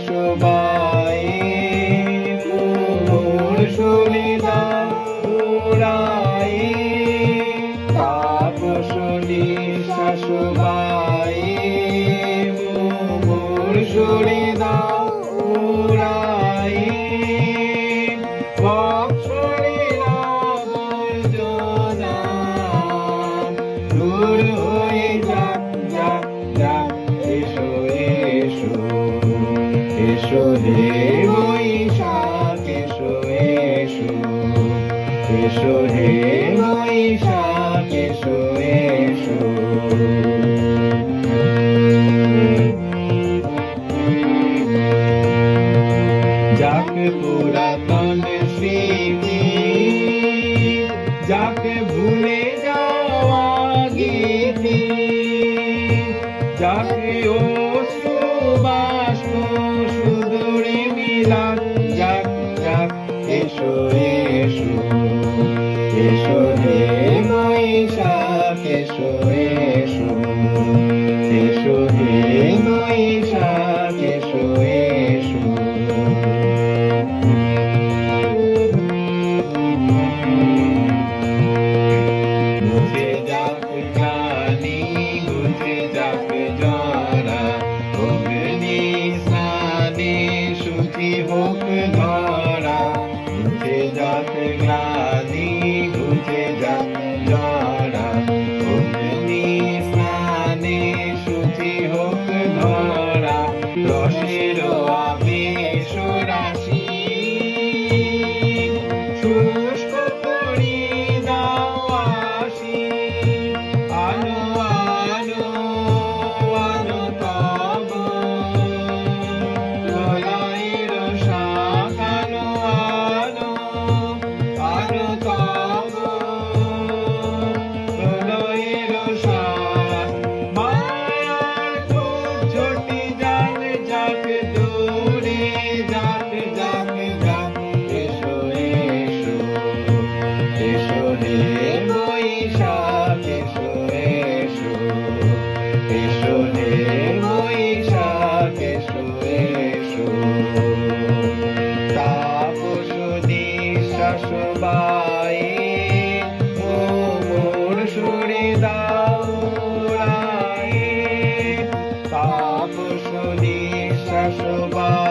শাশুবাই মোর শুনি দাও উড়াই তাপসনী শাশুবাই মোর শুনি দাও উড়াই বৎসরের আবর্জনা দূর হয়ে যাক যাক যাক এসো এসো এসো হে বৈশাখ এসো এসো এসো হে বৈশাখ এসো এসো যাক পুরাতন স্মৃতি যাকে ভুলে যাওয়া গীতি যাকে অশ্রু বাষ্প সুদূরে মিলান যাক যাক এসো এসো এসো হে বৈশাখ এসো এসো এসো হে বৈশাখ এসো এসো বুঝে যাক গ্লানি বুঝে যাক জরা অগ্নি স্নানে শুচি হোক ধরা বুঝে যাক গ্লানি বুঝে যাক জরা অগ্নি স্নানে শুচি হোক ধরা রসের আবেশ রাশি শুষ্ক করি দাও আসি আলো আলো আলো তব গলাইর শাখ আলো আলো আলো তব গলাইর শাখ মায়ার ঝটি জাল যাক দূরে যাক যাক যাক এসো এসো এসো হে বৈশাখ এসো এসো এসো হে বৈশাখ এসো এসো তাপসনী শাশুবাই মোর শুনি দাও উড়াই তাপসনী শাশুবাই